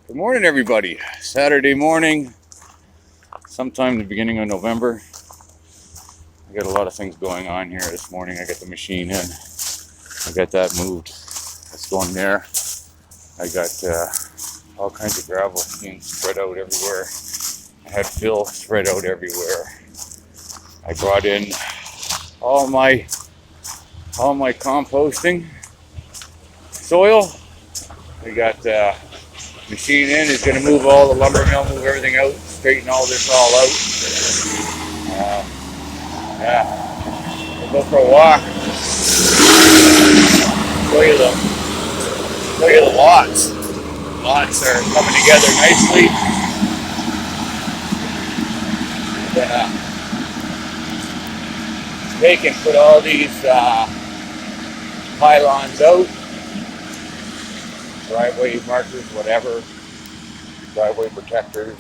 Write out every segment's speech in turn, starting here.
Good morning, everybody. Saturday morning, sometime the beginning of November. I got a lot of things going on here this morning. I got the machine in. I got that moved. It's going there. I got all kinds of gravel being spread out everywhere. I had fill spread out everywhere. I brought in all my composting soil. I got machine in is going to move all the lumber mill, move everything out, straighten all this all out. Yeah, we'll go for a walk. Show you the lots. Lots are coming together nicely. Gonna take and put all these pylons out. Driveway markers, whatever, driveway protectors,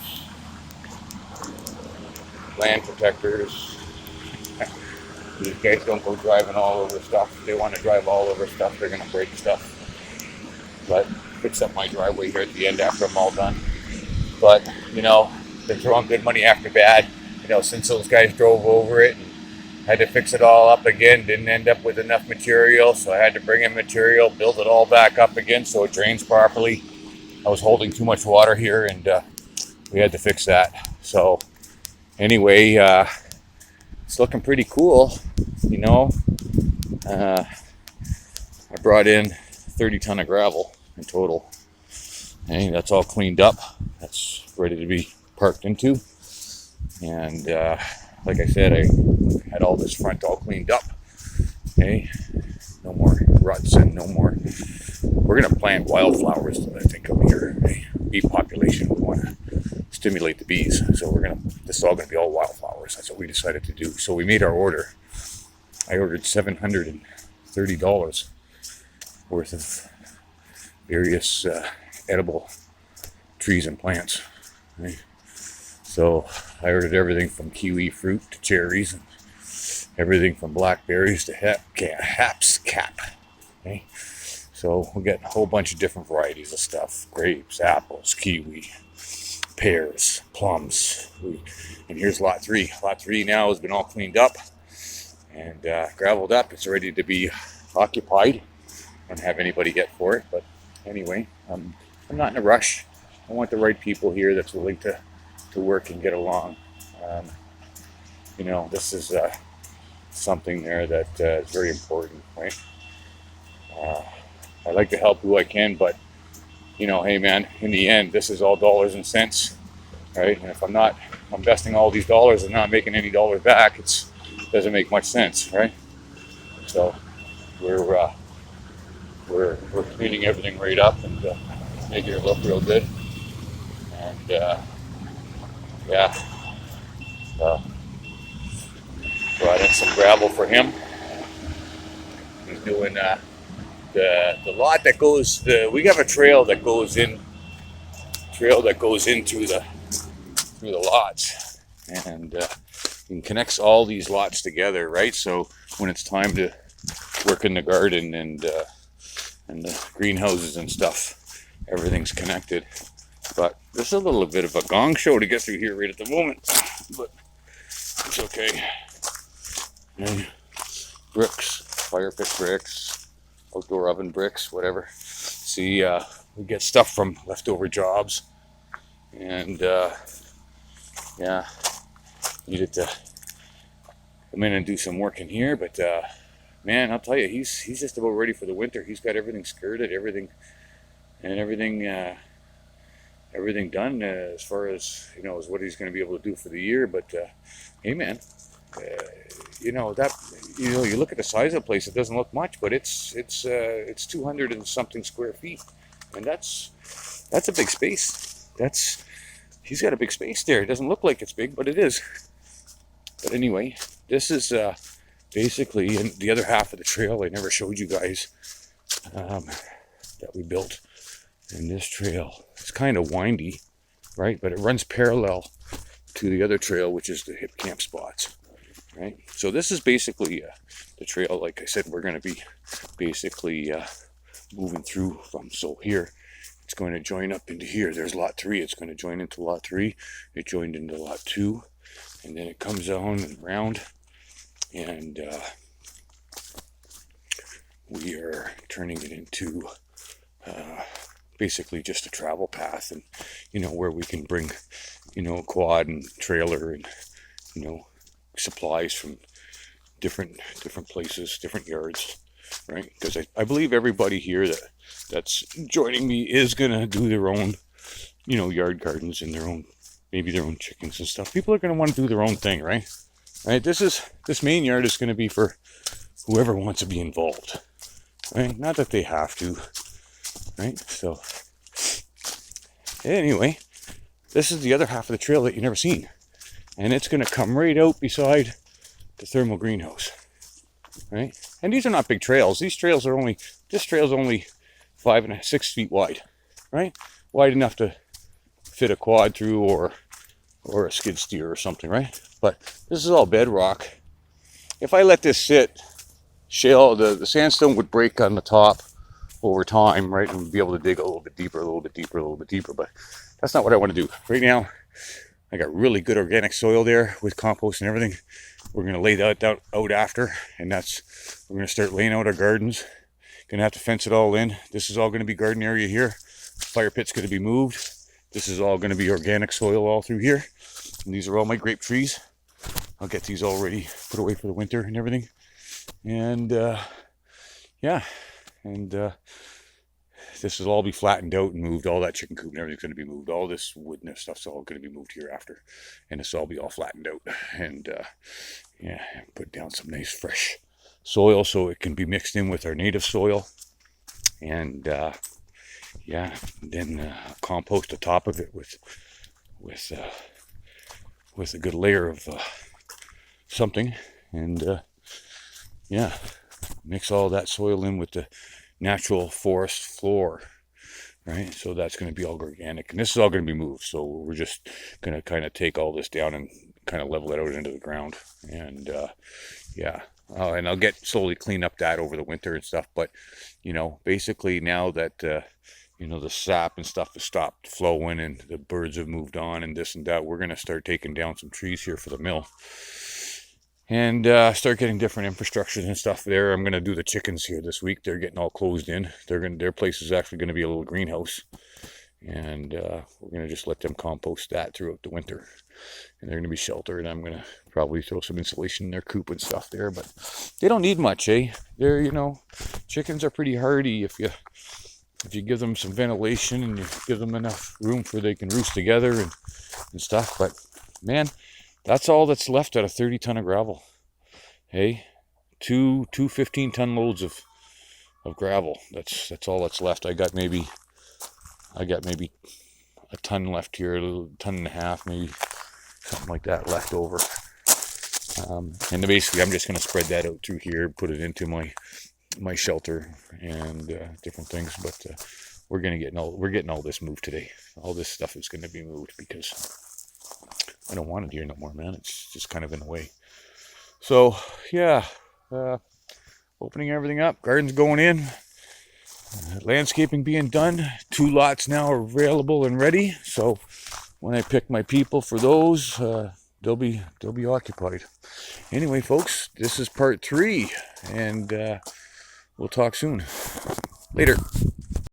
land protectors. These guys don't go driving all over stuff. If they want to drive all over stuff, they're going to break stuff. But fix up my driveway here at the end after I'm all done. But, you know, they're throwing good money after bad. You know, since those guys drove over it and had to fix it all up again, didn't end up with enough material, so I had to bring in material, build it all back up again so it drains properly. I was holding too much water here, and we had to fix that. So anyway, it's looking pretty cool, you know. I brought in 30 ton of gravel in total. Okay, that's all cleaned up. That's ready to be parked into. And like I said, I had all this front all cleaned up. Okay, no more ruts and no more. We're gonna plant wildflowers, I think, up here. Okay? Bee population, we want to stimulate the bees, so this is all gonna be all wildflowers. That's what we decided to do. So we made our order. I ordered $730 worth of various edible trees and plants. Okay? So I ordered everything from kiwi fruit to cherries, and everything from blackberries to haps cap. Okay? So we'll get a whole bunch of different varieties of stuff: grapes, apples, kiwi, pears, plums. And here's lot 3. Lot 3 now has been all cleaned up and graveled up. It's ready to be occupied. I don't have anybody yet for it, but anyway, I'm not in a rush. I want the right people here that's willing to work and get along. You know, this is something there that is very important, right? I like to help who I can, but you know, hey man, in the end, this is all dollars and cents, right? And if I'm not investing all these dollars and not making any dollars back, it doesn't make much sense, right? So we're cleaning everything right up and making it look real good. And yeah, brought in some gravel for him. He's doing the lot that goes. We have a trail that goes into through the lots, and it connects all these lots together, right? So when it's time to work in the garden and the greenhouses and stuff, everything's connected. But there's a little bit of a gong show to get through here right at the moment, but it's okay. And bricks, fire pit bricks, outdoor oven bricks, whatever. See, we get stuff from leftover jobs, and yeah, needed to come in and do some work in here. But man, I'll tell you, he's just about ready for the winter. He's got everything skirted, everything done as far as, you know, as what he's going to be able to do for the year. But hey man, you know, you look at the size of the place, it doesn't look much, but it's 200 and something square feet, and that's a big space. He's got a big space there. It doesn't look like it's big, but it is. But anyway, this is basically in the other half of the trail I never showed you guys, that we built. And this trail, it's kind of windy, right? But it runs parallel to the other trail, which is the hip camp spots, right? So this is basically the trail, like I said, we're going to be basically moving through from. So here, it's going to join up into here. There's lot 3. It's going to join into lot 3. It joined into lot 2. And then it comes on and around. And we are turning it into basically just a travel path. And, where we can bring, a quad and trailer and, supplies from different places, different yards, right? Because I believe everybody here that's joining me is going to do their own, yard gardens and maybe their own chickens and stuff. People are going to want to do their own thing, right? Right? This main yard is going to be for whoever wants to be involved, right? Not that they have to, right? So anyway, this is the other half of the trail that you've never seen. And it's going to come right out beside the thermal greenhouse, right? And these are not big trails. This trail's only 5.5-6 feet wide, right? Wide enough to fit a quad through or a skid steer or something, right? But this is all bedrock. If I let this sit, shale, the sandstone would break on the top over time, right? And we'd be able to dig a little bit deeper, a little bit deeper, a little bit deeper. But that's not what I want to do. Right now, I got really good organic soil there with compost and everything. We're going to lay that out after, and we're going to start laying out our gardens. Going to have to fence it all in. This is all going to be garden area here. Fire pit's going to be moved. This is all going to be organic soil all through here. And these are all my grape trees. I'll get these all ready, put away for the winter and everything. And this will all be flattened out and moved. All that chicken coop and everything's going to be moved. All this wood and stuff's all going to be moved here after. And this will all be all flattened out. And put down some nice fresh soil so it can be mixed in with our native soil. And then compost the top of it with a good layer of something. And mix all that soil in with the natural forest floor, right? So that's going to be all organic, and this is all going to be moved. So we're just going to kind of take all this down and kind of level it out into the ground. And and I'll get slowly clean up that over the winter and stuff. But basically now that the sap and stuff has stopped flowing and the birds have moved on and this and that, we're going to start taking down some trees here for the mill. And start getting different infrastructures and stuff there. I'm going to do the chickens here this week. They're getting all closed in. Their place is actually going to be a little greenhouse. And we're going to just let them compost that throughout the winter. And they're going to be sheltered. I'm going to probably throw some insulation in their coop and stuff there. But they don't need much, eh? Chickens are pretty hardy if you give them some ventilation and you give them enough room for they can roost together and stuff. But, man, that's all that's left out of 30 ton of gravel. Hey, two 15-ton loads of gravel. That's all that's left. I got maybe a ton left here, a little ton and a half, maybe something like that left over. And basically, I'm just going to spread that out through here, put it into my shelter and different things. But we're getting all this moved today. All this stuff is going to be moved because I don't want it here no more, man. It's just kind of in the way. So, opening everything up. Garden's going in. Landscaping being done. 2 lots now are available and ready. So, when I pick my people for those, they'll be occupied. Anyway, folks, this is part 3. And we'll talk soon. Later.